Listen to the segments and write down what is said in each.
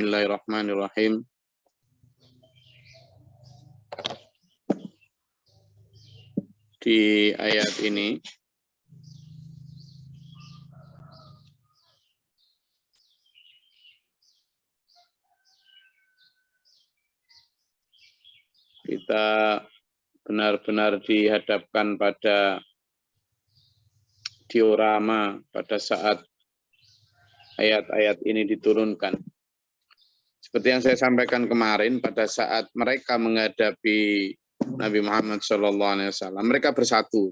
Bismillahirrahmanirrahim. Di ayat ini kita benar-benar dihadapkan pada diorama pada saat ayat-ayat ini diturunkan. Seperti yang saya sampaikan kemarin, pada saat mereka menghadapi Nabi Muhammad SAW, mereka bersatu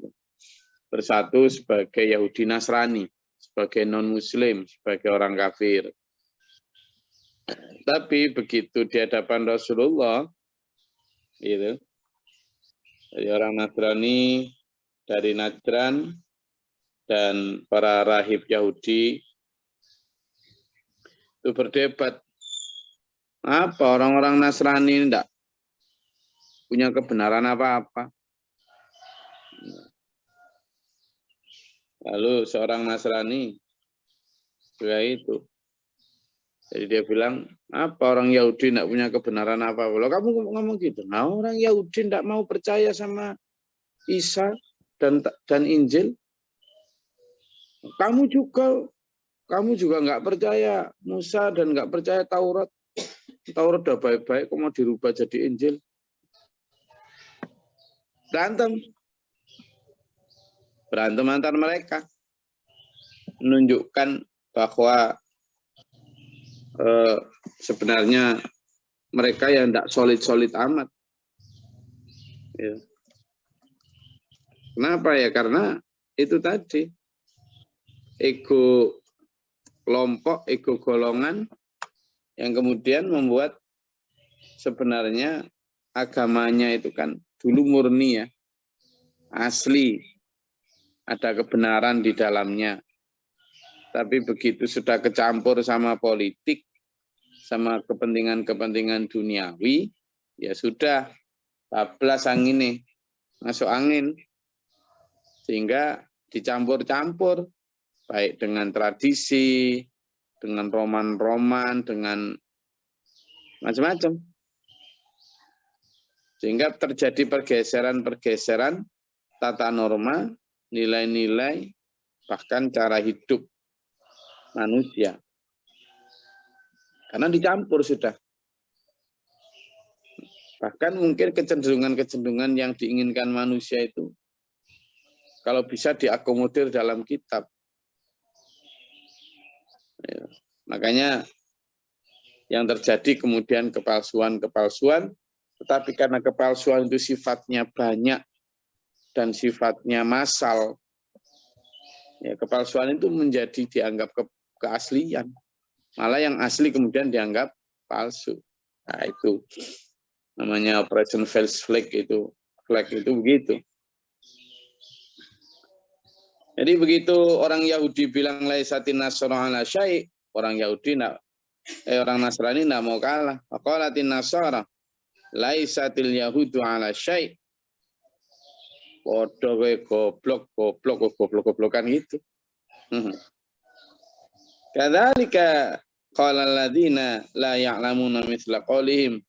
sebagai Yahudi Nasrani, sebagai non-Muslim, sebagai orang kafir. Tapi begitu di hadapan Rasulullah, gitu, dari orang Nasrani, dari Najran, dan para rahib Yahudi itu berdebat. Apa orang-orang Nasrani ini tidak punya kebenaran apa-apa? Lalu seorang Nasrani juga itu. Jadi dia bilang, apa orang Yahudi tidak punya kebenaran apa-apa? Loh, kamu ngomong gitu. Nah, orang Yahudi tidak mau percaya sama Isa dan Injil. Kamu juga nggak percaya Musa dan nggak percaya Taurat. Taurat udah baik-baik, kok mau dirubah jadi Injil? Berantem antar mereka, menunjukkan bahwa sebenarnya mereka yang tidak solid-solid amat. Ya. Kenapa ya? Karena itu tadi, ego kelompok, ego golongan yang kemudian membuat sebenarnya agamanya itu kan dulu murni ya, asli, ada kebenaran di dalamnya. Tapi begitu sudah kecampur sama politik, sama kepentingan-kepentingan duniawi, ya sudah, bablas angin nih, masuk angin. Sehingga dicampur-campur, baik dengan tradisi, dengan roman-roman, dengan macam-macam. Sehingga terjadi pergeseran-pergeseran tata norma, nilai-nilai, bahkan cara hidup manusia. Karena dicampur sudah. Bahkan mungkin kecenderungan-kecenderungan yang diinginkan manusia itu, kalau bisa diakomodir dalam kitab. Ya, makanya yang terjadi kemudian kepalsuan-kepalsuan, tetapi karena kepalsuan itu sifatnya banyak dan sifatnya massal, ya, kepalsuan itu menjadi dianggap keaslian. Malah yang asli kemudian dianggap palsu. Nah, itu namanya operation false flag itu. Flag itu begitu. Jadi begitu orang Yahudi bilang laisatin nasara ala syai', orang Nasrani enggak mau kalah. Faqalatin nasara laisatil yahudu ala syai'. Podo goblok-goblokan gitu. Kadzalika qala alladziina la ya'lamuna mitsla qaulihim.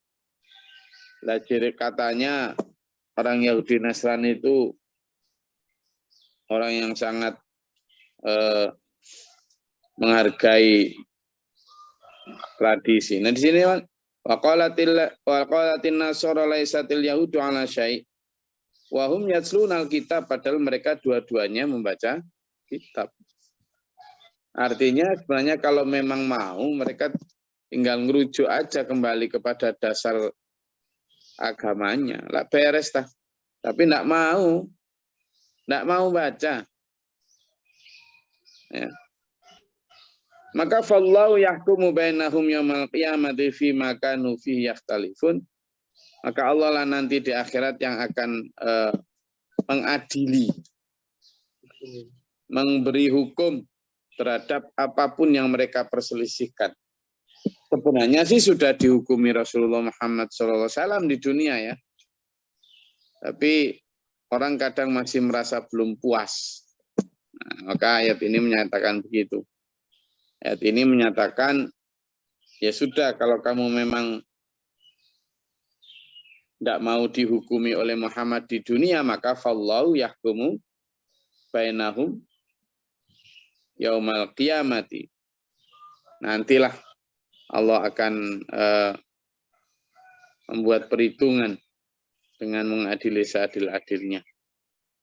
Lah ciri katanya orang Yahudi Nasrani itu orang yang sangat menghargai tradisi. Nah di sini waqalatin nasara laisatil yahudu ala syai' wa hum yatluna alkitab, padahal mereka dua-duanya membaca kitab. Artinya sebenarnya kalau memang mau mereka tinggal ngerujuk aja kembali kepada dasar agamanya. Lah beres tah. Tapi enggak mau baca. Ya. Maka fallahu yahkumu bainahum yaumal qiyamati fi ma kanu fihi yakhtalifun. Maka Allah lah nanti di akhirat yang akan mengadili, memberi hukum terhadap apapun yang mereka perselisihkan. Sebenarnya sih sudah dihukumi Rasulullah Muhammad SAW di dunia ya. Tapi orang kadang masih merasa belum puas. Nah, maka ayat ini menyatakan begitu. Ayat ini menyatakan Ya sudah, kalau kamu memang tidak mau dihukumi oleh Muhammad di dunia, maka fallahu yahkumu bainahum yaumal qiyamati. Nantilah Allah akan membuat perhitungan dengan mengadili seadil-adilnya.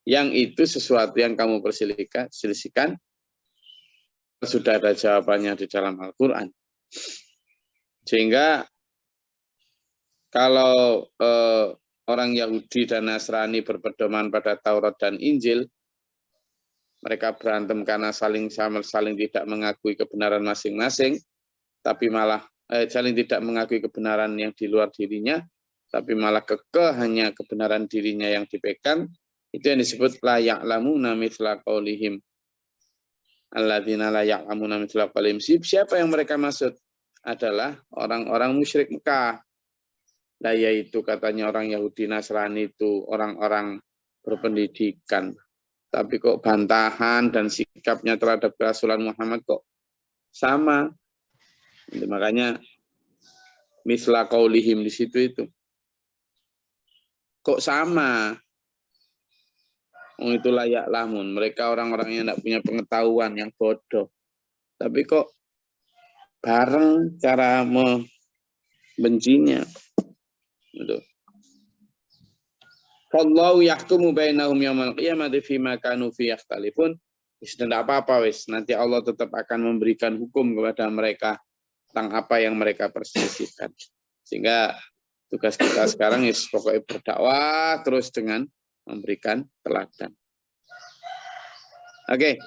Yang itu sesuatu yang kamu perselisihkan, sudah ada jawabannya di dalam Al-Quran. Sehingga kalau orang Yahudi dan Nasrani berpedoman pada Taurat dan Injil, mereka berantem karena saling tidak mengakui kebenaran masing-masing, tapi malah saling tidak mengakui kebenaran yang di luar dirinya, tapi malah kekeh hanya kebenaran dirinya yang dipegang. Itu yang disebut la ya'lamuna mithla qaulihim. Alladzina la ya'lamuna mithla qaulihim. Siapa yang mereka maksud? Adalah orang-orang musyrik Mekah. Nah, yaitu katanya orang Yahudi Nasrani itu orang-orang berpendidikan. Tapi kok bantahan dan sikapnya terhadap kerasulan Muhammad kok sama. Jadi, makanya misla qaulihim di situ itu. Kok sama? Itu layak lamun. Mereka orang-orang yang tidak punya pengetahuan, yang bodoh. Tapi kok bareng cara membencinya. Gitu. Wallahu yahkumu bainahum yaumil qiyamati fima kanu fi yakhtalifun. Tidak apa-apa wis, nanti Allah tetap akan memberikan hukum kepada mereka tentang apa yang mereka perselisihkan. Sehingga tugas kita sekarang pokoknya berdakwah terus dengan memberikan teladan. Oke,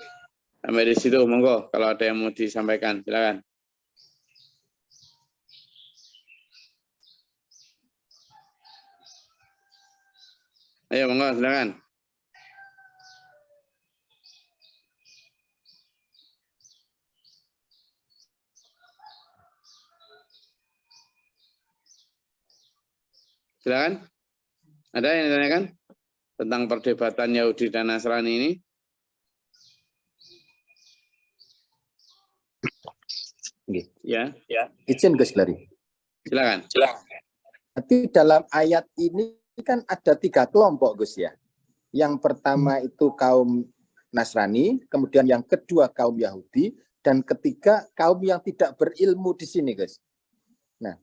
sampai di situ monggo kalau ada yang mau disampaikan silakan. Ayo monggo silakan. Silakan. Ada yang ditanyakan tentang perdebatan Yahudi dan Nasrani ini? Ya. Izin Gus Lari. Silakan. Tapi dalam ayat ini kan ada 3 kelompok Gus ya. Yang pertama itu kaum Nasrani, kemudian yang kedua kaum Yahudi, dan ketiga kaum yang tidak berilmu di sini Gus. Nah,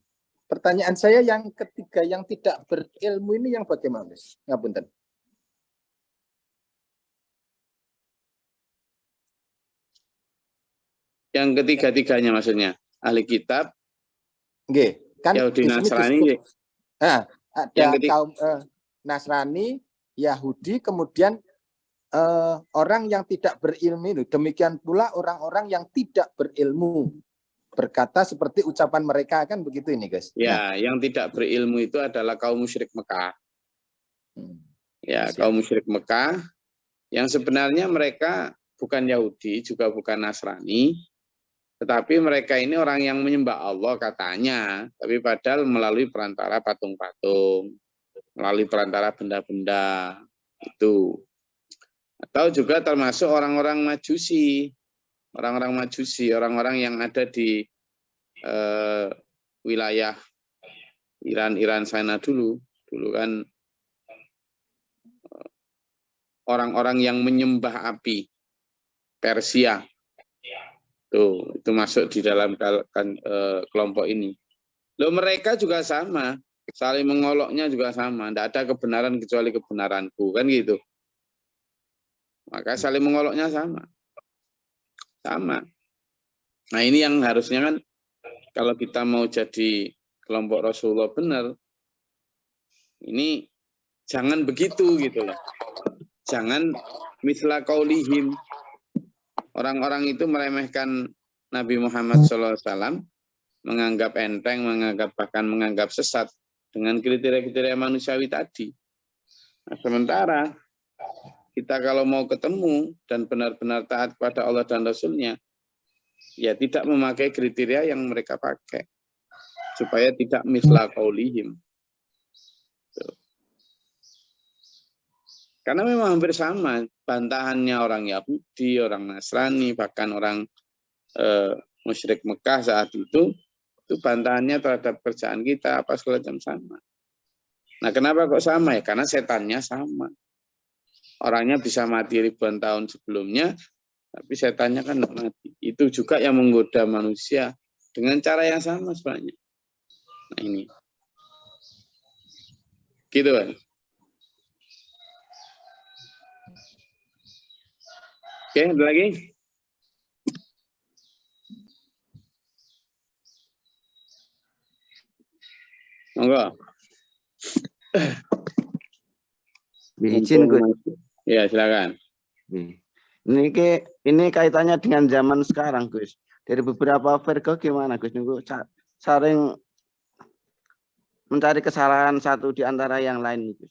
pertanyaan saya yang ketiga yang tidak berilmu ini yang bagaimana Gus? Ngapunten. Yang ketiga-tiganya maksudnya ahli kitab, kan Yahudi Nasrani. Nah, ada kaum Nasrani, Yahudi, kemudian orang yang tidak berilmu. Demikian pula orang-orang yang tidak berilmu berkata seperti ucapan mereka, kan begitu ini guys. Ya, yang tidak berilmu itu adalah kaum musyrik Mekah. Ya, kaum musyrik Mekah yang sebenarnya mereka bukan Yahudi, juga bukan Nasrani. Tetapi mereka ini orang yang menyembah Allah katanya, tapi padahal melalui perantara patung-patung, melalui perantara benda-benda itu. Atau juga termasuk orang-orang Majusi, orang-orang yang ada di wilayah Iran sana dulu kan orang-orang yang menyembah api, Persia. Itu masuk di dalam kelompok ini. Loh, mereka juga sama, saling mengoloknya juga sama. Tidak ada kebenaran kecuali kebenaranku, kan gitu. Maka saling mengoloknya sama. Nah, ini yang harusnya kan kalau kita mau jadi kelompok Rasulullah benar, ini jangan begitu gitu loh. Jangan misla qaulihim. Orang-orang itu meremehkan Nabi Muhammad SAW, menganggap enteng, bahkan menganggap sesat dengan kriteria-kriteria manusiawi tadi. Nah, sementara kita kalau mau ketemu dan benar-benar taat kepada Allah dan Rasul-Nya, ya tidak memakai kriteria yang mereka pakai, supaya tidak misla qaulihim. Karena memang hampir sama bantahannya orang Yahudi, orang Nasrani, bahkan orang musyrik Mekah saat itu Itu bantahannya terhadap kerjaan kita apa segala macam sama. Nah, kenapa kok sama ya? Karena setannya sama. Orangnya bisa mati ribuan tahun sebelumnya, tapi setannya kan tidak mati. Itu juga yang menggoda manusia dengan cara yang sama sebenarnya. Nah ini. Gitu kan. Oke, ada lagi? Monggo. Izin Gus. Ya, silakan. Ini kaitannya dengan zaman sekarang Gus. Dari beberapa virgo gimana Gus? Nunggu saling mencari kesalahan satu di antara yang lain Gus.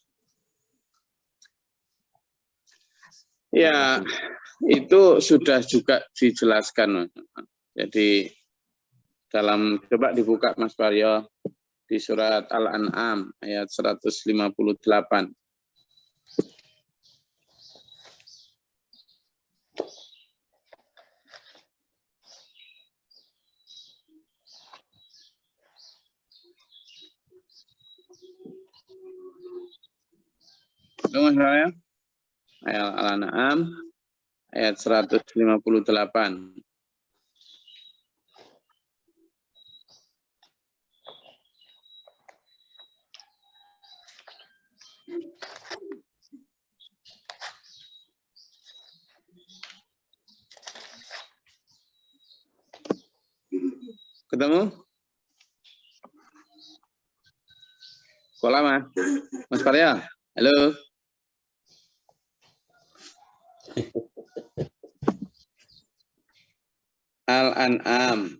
Ya, itu sudah juga dijelaskan. Jadi dalam, coba dibuka Mas Paryo di surat Al-An'am ayat 158. Itu Mas Paryo? Ayat Al-An'am ayat 158. Ketemu? Sekolah Mas Paryo? Halo? Al-An'am.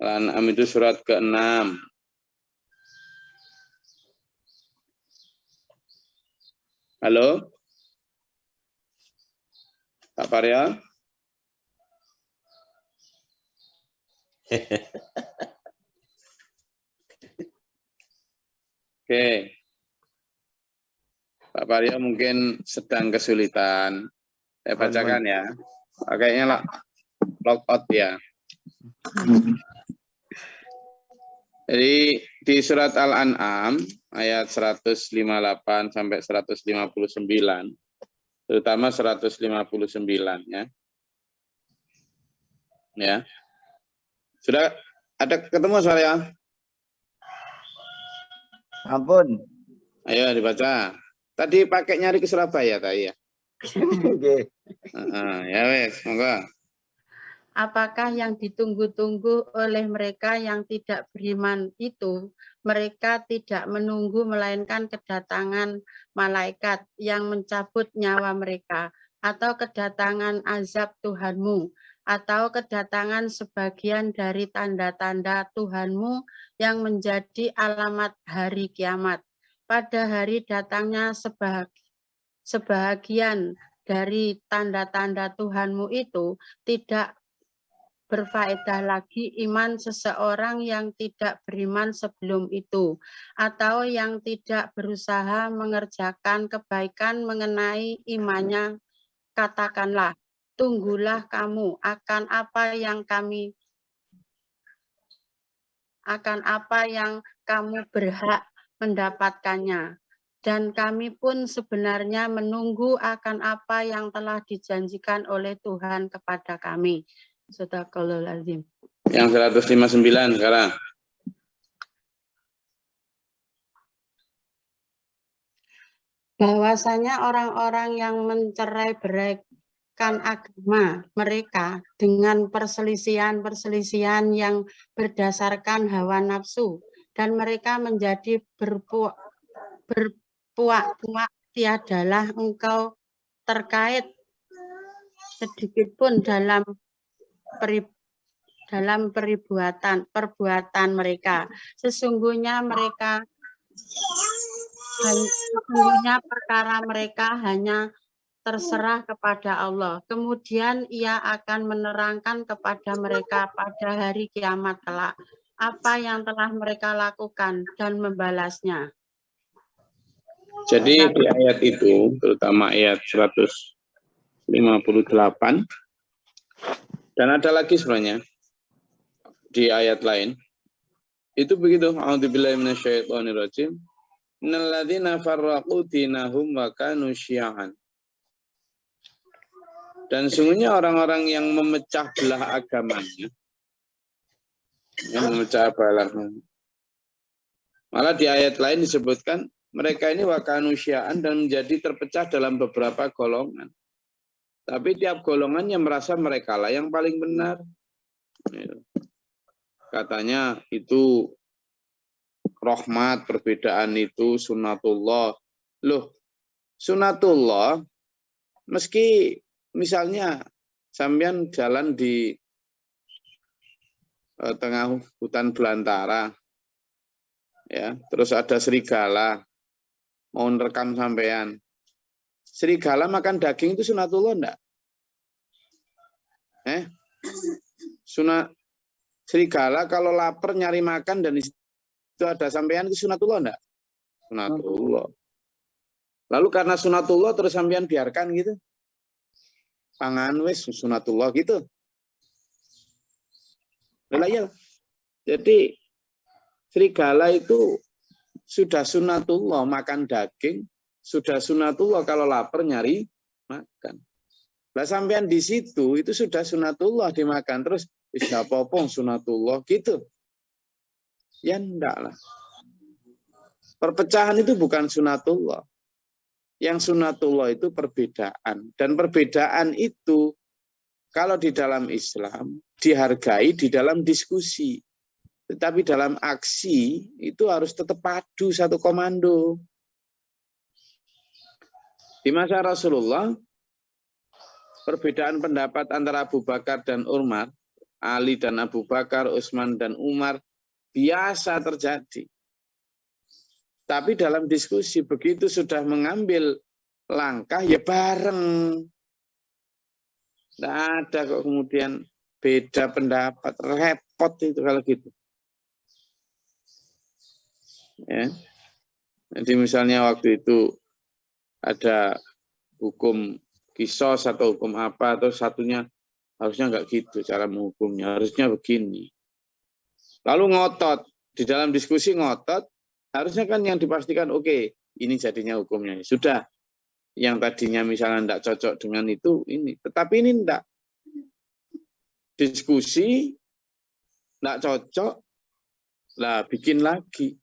Al-An'am itu surat ke-6. Halo? Pak Paryo? Oke. Pak Paryo mungkin sedang kesulitan. Saya bacakan ya. Kayaknya log out ya. Jadi di surat Al-An'am ayat 158 sampai 159, terutama 159 ya. Ya. Sudah ada ketemu saya? Ampun. Ayo dibaca. Tadi pakai nyari ke Surabaya tadi ya. Ya wes, monggo. Apakah yang ditunggu-tunggu oleh mereka yang tidak beriman itu, mereka tidak menunggu melainkan kedatangan malaikat yang mencabut nyawa mereka, atau kedatangan azab Tuhanmu, atau kedatangan sebagian dari tanda-tanda Tuhanmu yang menjadi alamat hari kiamat. Pada hari datangnya sebahagian dari tanda-tanda Tuhanmu itu tidak berfaedah lagi iman seseorang yang tidak beriman sebelum itu, atau yang tidak berusaha mengerjakan kebaikan mengenai imannya. Katakanlah, tunggulah kamu akan apa yang kamu berhak mendapatkannya. Dan kami pun sebenarnya menunggu akan apa yang telah dijanjikan oleh Tuhan kepada kami. Sadaqallahul-Azim. Yang 159 sekarang. Bahwasanya orang-orang yang mencerai-beraikan agama mereka dengan perselisihan-perselisihan yang berdasarkan hawa nafsu, dan mereka menjadi berpuak-puak, tiadalah engkau terkait sedikit pun dalam perbuatan mereka. Sesungguhnya perkara mereka hanya terserah kepada Allah. Kemudian Ia akan menerangkan kepada mereka pada hari kiamat kelak apa yang telah mereka lakukan dan membalasnya. Jadi di ayat itu, terutama ayat 158, dan ada lagi sebenarnya, di ayat lain. Itu begitu. A'udzubillahi minasyaitonirrajim. Innalladzina farraqu dinahum wa kanu syi'an. Dan sungguhnya orang-orang yang memecah belah agamanya, yang memecah belah. Malah di ayat lain disebutkan mereka ini wa kanu syi'an dan menjadi terpecah dalam beberapa golongan. Tapi tiap golongannya merasa mereka lah yang paling benar. Katanya itu rahmat, perbedaan itu sunnatullah. Loh, sunnatullah, meski misalnya sampean jalan di tengah hutan belantara, ya, terus ada serigala, mau nerekam sampean. Serigala makan daging itu sunnatullah enggak? Serigala kalau lapar nyari makan dan itu ada sampean itu sunatullah enggak? Sunatullah. Lalu karena sunatullah terus sampean biarkan gitu. Pangan wis sunatullah gitu. Ya. Jadi serigala itu sudah sunatullah makan daging, sudah sunatullah kalau lapar nyari makan. Lah sampean di situ itu sudah sunatullah dimakan terus bisa popong sunatullah gitu. Ya enggak lah. Perpecahan itu bukan sunatullah. Yang sunatullah itu perbedaan. Dan perbedaan itu kalau di dalam Islam dihargai di dalam diskusi. Tetapi dalam aksi itu harus tetap padu satu komando. Di masa Rasulullah, perbedaan pendapat antara Abu Bakar dan Umar, Ali dan Abu Bakar, Utsman dan Umar, biasa terjadi. Tapi dalam diskusi begitu sudah mengambil langkah ya bareng. Tidak ada kok kemudian beda pendapat, repot itu kalau gitu. Ya. Jadi misalnya waktu itu ada hukum kisos atau hukum apa atau satunya harusnya enggak gitu cara menghukumnya, harusnya begini. Lalu ngotot, di dalam diskusi ngotot, harusnya kan yang dipastikan, oke, ini jadinya hukumnya. Sudah, yang tadinya misalnya tidak cocok dengan itu, ini. Tetapi ini tidak. Diskusi, tidak cocok, lah bikin lagi,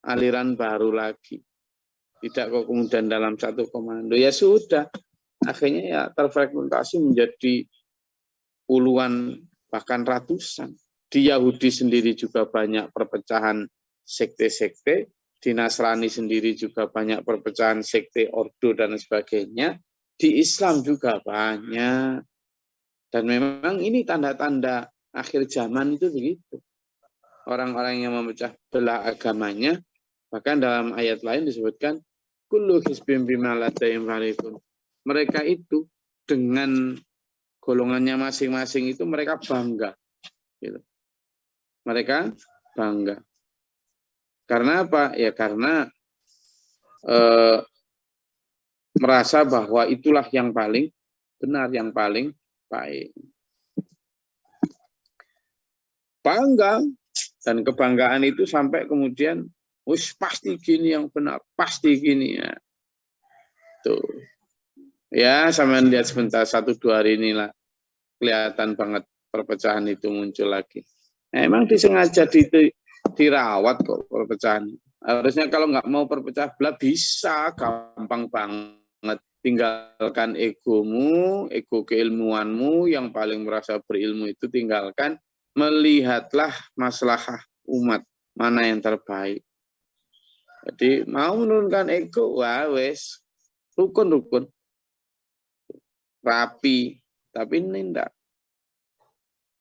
aliran baru lagi. Tidak kok kemudian dalam satu komando. Ya sudah, akhirnya ya terfragmentasi menjadi puluhan, bahkan ratusan. Di Yahudi sendiri juga banyak perpecahan sekte-sekte, di Nasrani sendiri juga banyak perpecahan sekte, ordo, dan sebagainya. Di Islam juga banyak. Dan memang ini tanda-tanda akhir zaman itu begitu. Orang-orang yang memecah belah agamanya, bahkan dalam ayat lain disebutkan, kullu hizbin bima ladayhim farihun. Mereka itu dengan golongannya masing-masing itu mereka bangga. Gitu. Mereka bangga. Karena apa? Ya karena merasa bahwa itulah yang paling benar, yang paling baik. Bangga. Dan kebanggaan itu sampai kemudian, wis pasti gini yang benar, pasti gini ya. Tuh. Ya, sampai lihat sebentar 1-2 hari inilah kelihatan banget perpecahan itu muncul lagi. Nah, emang disengaja dirawat kok perpecahan. Harusnya kalau nggak mau perpecah belah bisa, gampang banget. Tinggalkan egomu, ego keilmuanmu, yang paling merasa berilmu itu tinggalkan. Melihatlah maslahah umat, mana yang terbaik. Jadi mau menurunkan ego, wah wes, rukun-rukun. Rapi, tapi ini enggak.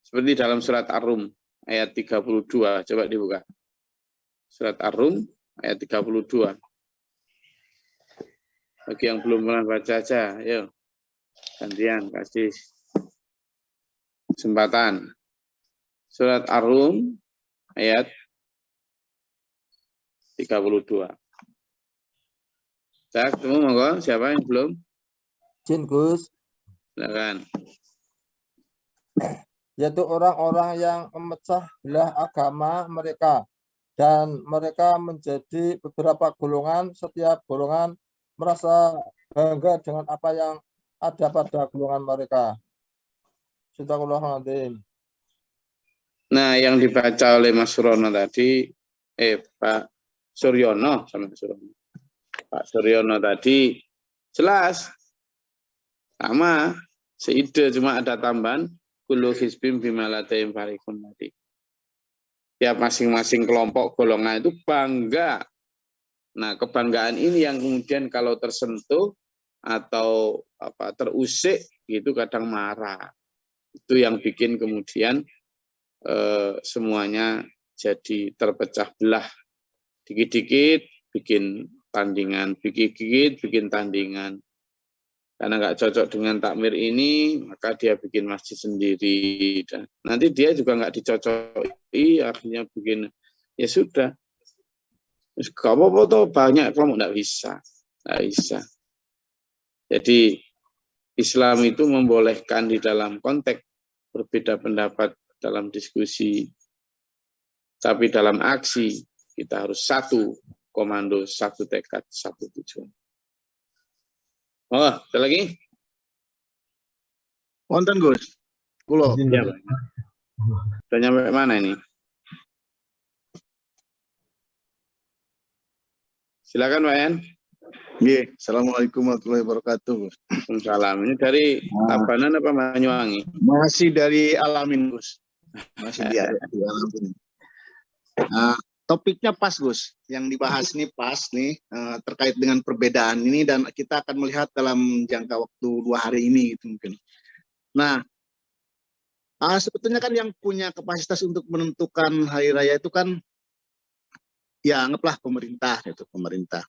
Seperti dalam surat Ar-Rum ayat 32, coba dibuka. Surat Ar-Rum ayat 32. Bagi yang belum pernah baca aja, ayo. Gantian kasih kesempatan. Surat Ar-Rum ayat 32. Cak, temu monggo, siapa yang belum? Izin Gus. Silakan. yaitu orang-orang yang memecah belah agama mereka, dan mereka menjadi beberapa golongan. Setiap golongan merasa bangga dengan apa yang ada pada golongan mereka. Sadaqallahul-Adzim. Nah, yang dibaca oleh Mas Suryono tadi, Pak Suryono sama Suryono. Pak Suryono tadi jelas sama seide, cuma ada tambahan kullu hizbin bima ladaihim farihun tadi. Tiap masing-masing kelompok golongan itu bangga. Nah, kebanggaan ini yang kemudian kalau tersentuh atau terusik gitu kadang marah. Itu yang bikin kemudian semuanya jadi terpecah belah. Dikit-dikit bikin tandingan, dikit-dikit bikin tandingan. Karena nggak cocok dengan takmir ini, maka dia bikin masjid sendiri. Dan nanti dia juga nggak dicocoki, akhirnya bikin, ya sudah. Gak apa-apa tuh, banyak kelompok, nggak bisa. Nggak bisa. Jadi Islam itu membolehkan di dalam konteks berbeda pendapat dalam diskusi. Tapi dalam aksi, kita harus satu komando, satu tekad, satu tujuan. Oh, ada lagi? Wonten Gus. Kulo. Ya, Pak. Sudah nyampe mana ini? Silakan Pak Yan. Nggih, Assalamualaikum warahmatullahi wabarakatuh, Gus. Waalaikumsalam. Ini dari Tabanan apa Banyuwangi? Masih dari Alamin, Gus. Masih di Alamin. Topiknya pas, Gus. Yang dibahas ini pas nih, terkait dengan perbedaan ini, dan kita akan melihat dalam jangka waktu 2 hari ini gitu mungkin. Nah, sebetulnya kan yang punya kapasitas untuk menentukan hari raya itu kan ya anggaplah pemerintah gitu, pemerintah.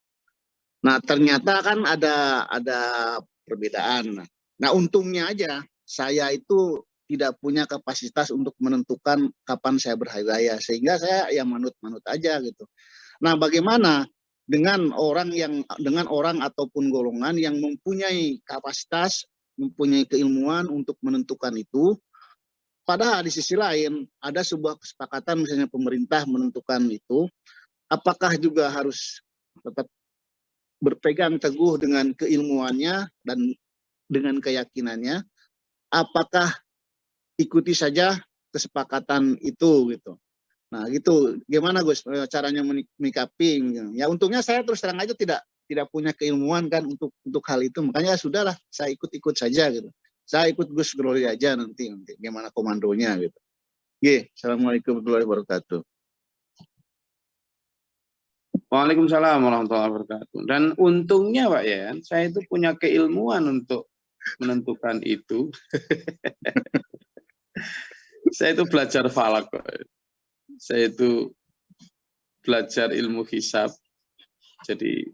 Nah, ternyata kan ada perbedaan. Nah, untungnya aja saya itu tidak punya kapasitas untuk menentukan kapan saya berhari raya, sehingga saya ya manut-manut aja gitu. Nah, bagaimana dengan orang ataupun golongan yang mempunyai kapasitas, mempunyai keilmuan untuk menentukan itu, padahal di sisi lain ada sebuah kesepakatan misalnya pemerintah menentukan itu, apakah juga harus tetap berpegang teguh dengan keilmuannya dan dengan keyakinannya, apakah ikuti saja kesepakatan itu gitu. Nah, gitu. Gimana Gus caranya menyikapi? Ya untungnya saya terus terang aja tidak punya keilmuan kan untuk hal itu. Makanya sudahlah, saya ikut-ikut saja gitu. Saya ikut Gus Glory aja nanti gimana komandonya gitu. Nggih, Assalamualaikum warahmatullahi wabarakatuh. Waalaikumsalam warahmatullahi wabarakatuh. Dan untungnya Pak Yan, saya itu punya keilmuan untuk menentukan itu. Saya itu belajar falak. Saya itu belajar ilmu hisab. Jadi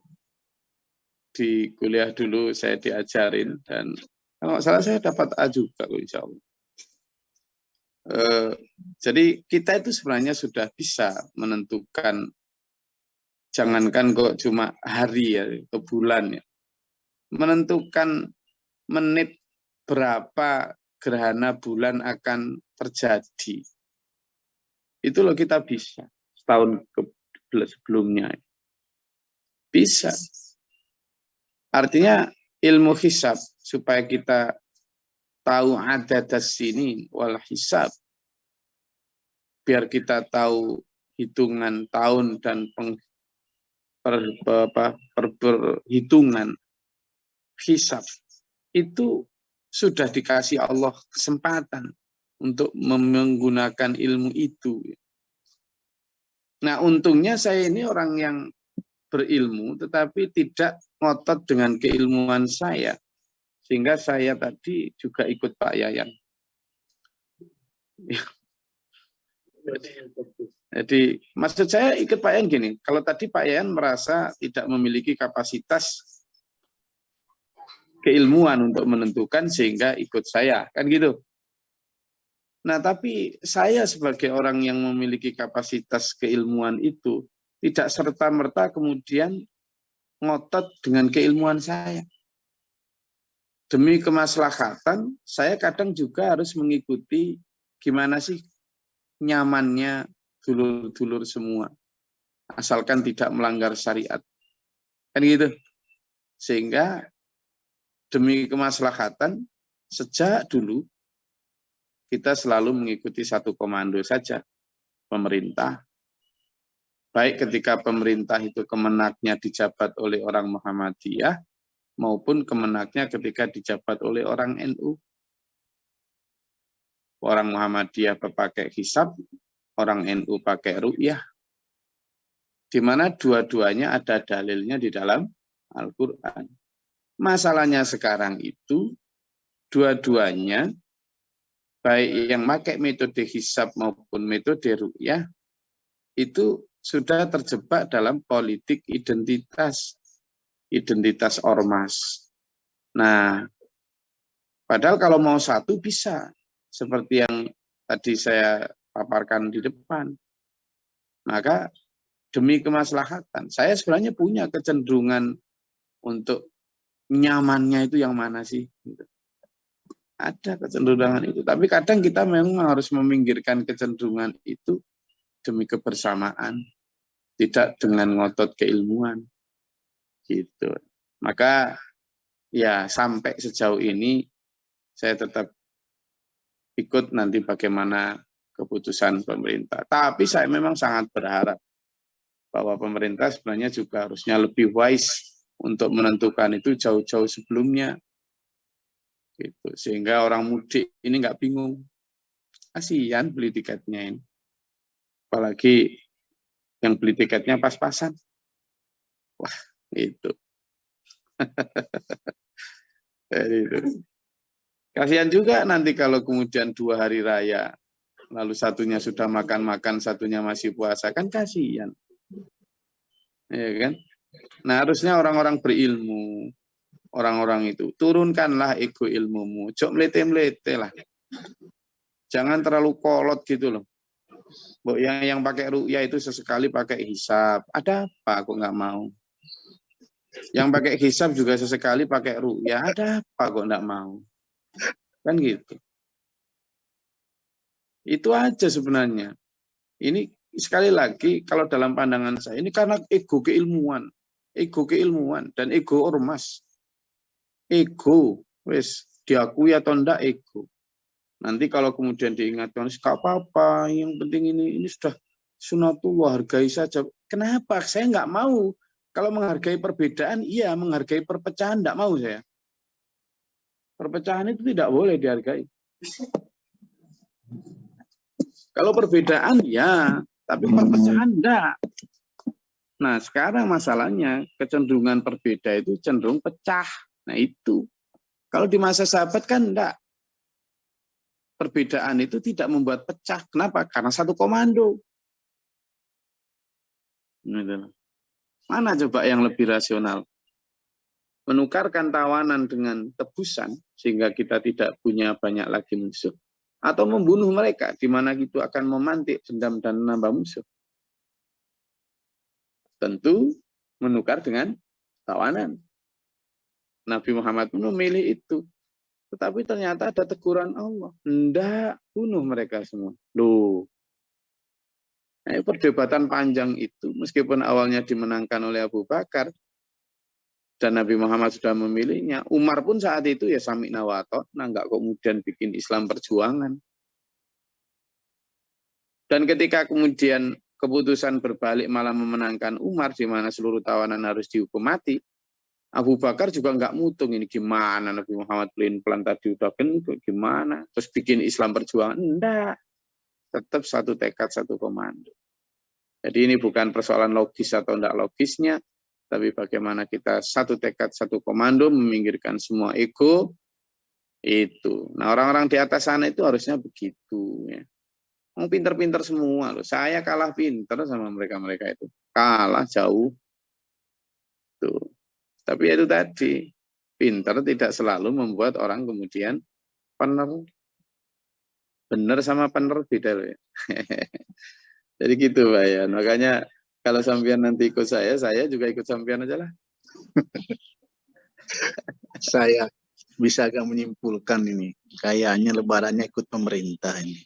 di kuliah dulu saya diajarin, dan kalau salah saya dapat A juga, insya Allah. Jadi kita itu sebenarnya sudah bisa menentukan, jangankan kok cuma hari ya, ke bulan ya, menentukan menit berapa gerhana bulan akan terjadi. Itu loh kita bisa setahun sebelumnya. Bisa. Artinya ilmu hisab supaya kita tahu adadas ini wal hisab. Biar kita tahu hitungan tahun dan perhitungan hisab. Itu sudah dikasih Allah kesempatan untuk menggunakan ilmu itu. Nah, untungnya saya ini orang yang berilmu, tetapi tidak ngotot dengan keilmuan saya. Sehingga saya tadi juga ikut Pak Yayan. Jadi, maksud saya ikut Pak Yayan gini, kalau tadi Pak Yayan merasa tidak memiliki kapasitas keilmuan untuk menentukan sehingga ikut saya, kan gitu. Nah, tapi saya sebagai orang yang memiliki kapasitas keilmuan itu tidak serta-merta kemudian ngotot dengan keilmuan saya. Demi kemaslahatan, saya kadang juga harus mengikuti gimana sih nyamannya dulur-dulur semua, asalkan tidak melanggar syariat. Kan gitu. Sehingga demi kemaslahatan, sejak dulu kita selalu mengikuti satu komando saja, pemerintah. Baik ketika pemerintah itu kemenaknya dijabat oleh orang Muhammadiyah, maupun kemenaknya ketika dijabat oleh orang NU. Orang Muhammadiyah pakai hisab, orang NU pakai ru'yah. Di mana dua-duanya ada dalilnya di dalam Al-Quran. Masalahnya sekarang itu, dua-duanya, baik yang pakai metode hisab maupun metode ru'yah, itu sudah terjebak dalam politik identitas ormas. Nah, padahal kalau mau satu bisa, seperti yang tadi saya paparkan di depan. Maka demi kemaslahatan, saya sebenarnya punya kecenderungan untuk nyamannya itu yang mana sih? Ada kecenderungan itu, tapi kadang kita memang harus meminggirkan kecenderungan itu demi kebersamaan, tidak dengan ngotot keilmuan. Gitu. Maka ya sampai sejauh ini saya tetap ikut nanti bagaimana keputusan pemerintah. Tapi saya memang sangat berharap bahwa pemerintah sebenarnya juga harusnya lebih wise untuk menentukan itu jauh-jauh sebelumnya. Gitu. Sehingga orang mudik ini nggak bingung. Kasihan beli tiketnya ini. Apalagi yang beli tiketnya pas-pasan. Wah, itu. Itu. Kasihan juga nanti kalau kemudian 2 hari raya, lalu satunya sudah makan-makan, satunya masih puasa, kan kasihan. Ya kan? Nah, harusnya orang-orang berilmu, orang-orang itu, turunkanlah ego ilmumu, jok melete-melete lah. Jangan terlalu kolot gitu loh. Yang pakai ru'yah itu sesekali pakai hisab. Ada apa kok nggak mau? Yang pakai hisab juga sesekali pakai ru'yah. Ada apa kok nggak mau? Kan gitu. Itu aja sebenarnya. Ini sekali lagi kalau dalam pandangan saya ini karena ego keilmuan dan ego ormas. Ego, wes diakui atau enggak ego. Nanti kalau kemudian diingatkan, gak apa-apa, yang penting ini sudah sunatullah, hargai saja. Kenapa? Saya nggak mau. Kalau menghargai perbedaan, iya, menghargai perpecahan enggak mau saya. Perpecahan itu tidak boleh dihargai. Kalau perbedaan ya, tapi perpecahan enggak. Nah, sekarang masalahnya kecenderungan berbeda itu cenderung pecah. Nah, itu. Kalau di masa sahabat kan enggak. Perbedaan itu tidak membuat pecah. Kenapa? Karena satu komando. Mana coba yang lebih rasional? Menukarkan tawanan dengan tebusan sehingga kita tidak punya banyak lagi musuh, atau membunuh mereka di mana itu akan memantik dendam dan menambah musuh. Tentu menukar dengan tawanan. Nabi Muhammad pun memilih itu. Tetapi ternyata ada teguran Allah. Hendak bunuh mereka semua. Loh. Nah, perdebatan panjang itu meskipun awalnya dimenangkan oleh Abu Bakar, dan Nabi Muhammad sudah memilihnya. Umar pun saat itu ya sami'na wa ata'na, enggak kemudian bikin Islam perjuangan. Dan ketika kemudian keputusan berbalik malah memenangkan Umar, di mana seluruh tawanan harus dihukum mati, Abu Bakar juga enggak mutung, ini gimana Nabi Muhammad pelin-pelan tadi udah gendut, gimana? Terus bikin Islam perjuangan? Enggak. Tetap satu tekad, satu komando. Jadi ini bukan persoalan logis atau enggak logisnya, tapi bagaimana kita satu tekad, satu komando, meminggirkan semua ego, itu. Nah, orang-orang di atas sana itu harusnya begitu. Ya. Mau pinter-pinter semua loh. Saya kalah pinter sama mereka-mereka itu. Kalah jauh. Tuh. Tapi itu tadi, pinter tidak selalu membuat orang kemudian benar. Benar sama benar beda loh ya. Jadi gitu Pak ya. Makanya kalau sampean nanti ikut saya juga ikut sampean aja lah. Saya bisa agak menyimpulkan ini. Kayaknya lebarannya ikut pemerintah ini.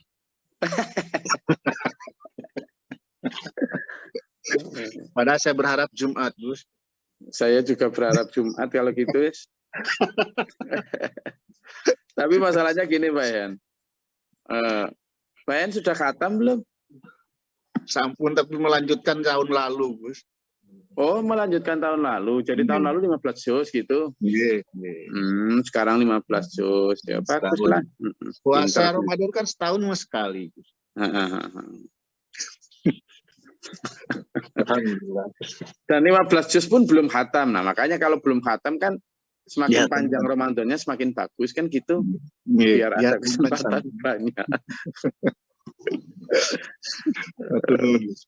Padahal saya berharap Jumat, Gus. Saya juga berharap Jumat kalau gitu. Wis. Tapi masalahnya gini Pak Yan. Pak Yan sudah khatam belum? Sampun tapi melanjutkan tahun lalu, Gus. Oh, melanjutkan tahun lalu. Jadi tahun lalu 15 juz gitu. Iya. Sekarang 15 juz. Ya bagus lah. Puasa Ramadan kan setahun mas sekali. Gus. Dan 15 juz pun belum khatam. Nah, makanya kalau belum khatam kan semakin panjang Ramadannya semakin bagus kan gitu. Biar ada kesempatan banyak.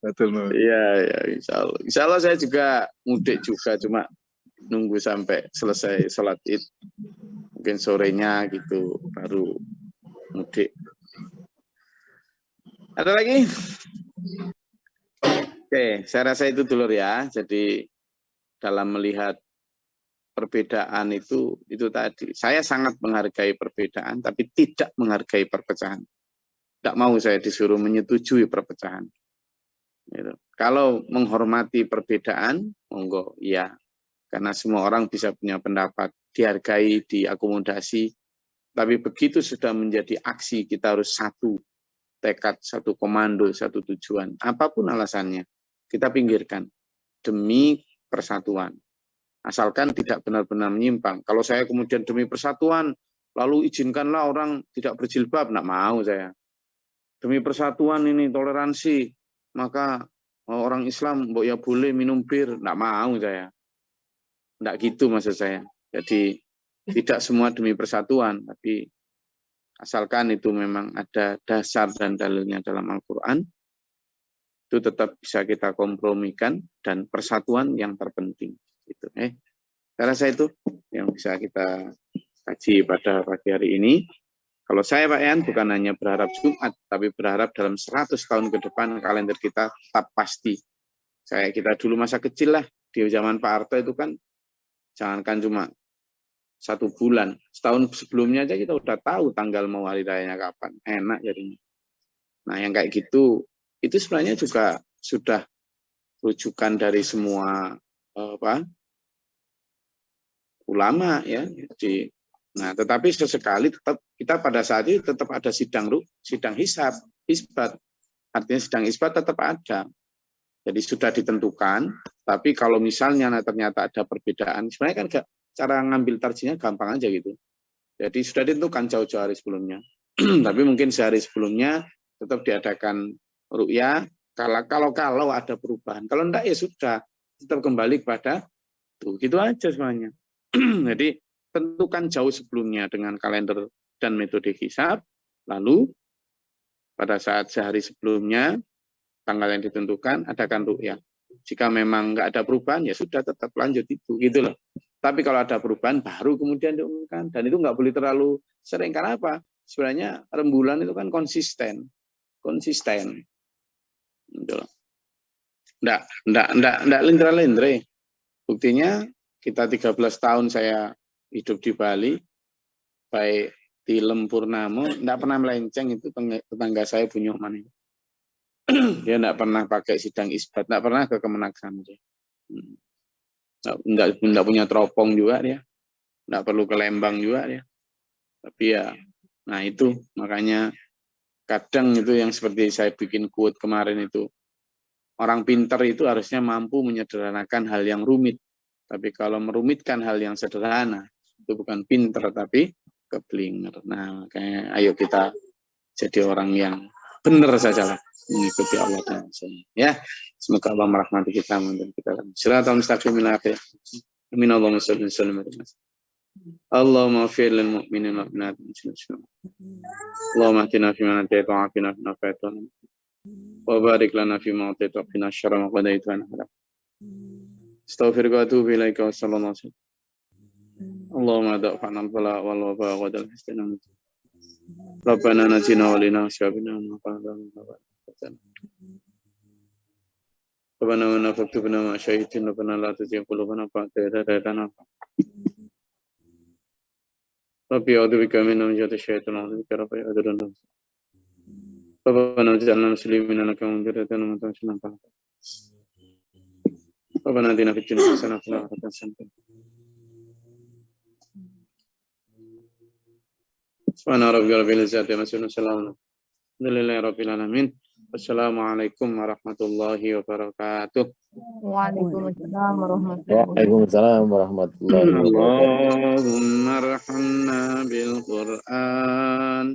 Betul. Iya, insya Allah. Insya Allah saya juga mudik juga, cuma nunggu sampai selesai sholat id. Mungkin sorenya gitu, baru mudik. Ada lagi? Oke, saya rasa itu dulu ya. Jadi dalam melihat perbedaan itu tadi. Saya sangat menghargai perbedaan, tapi tidak menghargai perpecahan. Tidak mau saya disuruh menyetujui perpecahan. Gitu. Kalau menghormati perbedaan, monggo ya. Karena semua orang bisa punya pendapat, dihargai, diakomodasi. Tapi begitu sudah menjadi aksi, kita harus satu tekad, satu komando, satu tujuan. Apapun alasannya, kita pinggirkan demi persatuan. Asalkan tidak benar-benar menyimpang. Kalau saya kemudian demi persatuan, lalu izinkanlah orang tidak berjilbab, nggak mau saya. Demi persatuan ini toleransi, maka orang Islam ya boleh minum bir, nggak mau saya. Nggak gitu maksud saya. Jadi tidak semua demi persatuan, tapi asalkan itu memang ada dasar dan dalilnya dalam Al-Quran, itu tetap bisa kita kompromikan dan persatuan yang terpenting. Gitu. Saya rasa itu yang bisa kita kaji pada pagi hari ini. Kalau saya Pak Yan bukan hanya berharap Jumat, tapi berharap dalam 100 tahun ke depan kalender kita tetap pasti. Kita dulu masa kecil lah, di zaman Pak Harto itu kan, jangankan cuma 1 bulan, setahun sebelumnya aja kita udah tahu tanggal mau hari rayanya kapan, enak jadinya. Nah yang kayak gitu, itu sebenarnya juga sudah rujukan dari semua ulama ya. Nah, tetapi sesekali tetap kita pada saat itu tetap ada sidang isbat. Artinya sidang isbat tetap ada. Jadi sudah ditentukan, tapi kalau misalnya ternyata ada perbedaan, sebenarnya kan cara ngambil tarjinya gampang aja gitu. Jadi sudah ditentukan jauh-jauh hari sebelumnya. Tapi mungkin sehari sebelumnya tetap diadakan ru'yah, kalau ada perubahan. Kalau enggak ya sudah, tetap kembali kepada itu. Gitu aja semuanya. Jadi tentukan jauh sebelumnya dengan kalender dan metode hisab, lalu pada saat sehari sebelumnya tanggal yang ditentukan adakan ru'yah. Jika memang nggak ada perubahan ya sudah tetap lanjut itu, gitu loh. Tapi kalau ada perubahan baru kemudian diumumkan, dan itu nggak boleh terlalu sering. Karena apa? Sebenarnya rembulan itu kan konsisten. Gitu loh. Nggak lentre-lentre. Buktinya kita 13 tahun saya hidup di Bali, baik di Lempurnamo, enggak pernah melenceng. Itu tetangga saya Bunyoman itu. Dia enggak pernah pakai sidang isbat, enggak pernah ke Kemenak Samja. Enggak punya teropong juga dia. Enggak perlu ke Lembang juga dia. Tapi ya, nah itu makanya kadang itu yang seperti saya bikin quote kemarin itu. Orang pintar itu harusnya mampu menyederhanakan hal yang rumit. Tapi kalau merumitkan hal yang sederhana, itu bukan pinter tapi keblinger. Nah, makanya ayo kita jadi orang yang benar saja lah, mengikuti Allah dan Rasulnya. Ya, semoga Allah merahmati kita, dan kita siratal mustaqim ila akhir. Amin Allahumma shalli wa sallim. Allahumma fir lil mu'minin wal mu'minat. Allahumma atina fi man hadayta wa afina fi man afayta. Wa barik lana fi ma atayta wa qina syarra ma qadayta. Astaghfiruka wa atubu ilaika wa sallallahu alaihi wasallam. Allahumma da'fa'na al-bala wal waba wa dal hasana. Rabbana najina wa lina syabina ma qadana wa qadana. Rabbana wa nafaktubna ma syahidin rabbana la tuzigh qulubana ba'da idh hadaytana. Rabbi a'udzu bika min hamzati syaitan wa a'udzu bika rabbi a'udzu. ربنا اجعلنا مسلمين لك ومن ذريتنا أمة مسلمة. ربنا آتنا في الدنيا حسنة وفي الآخرة حسنة. سبحان ربك رب العزة عما يصفون وسلام الحمد لله رب العالمين. Wassalamualaikum warahmatullahi wabarakatuh. Waalaikumsalam warahmatullahi Waalaikumsalam warahmatullahi wabarakatuh. Allahumma arhamna bil Qur'an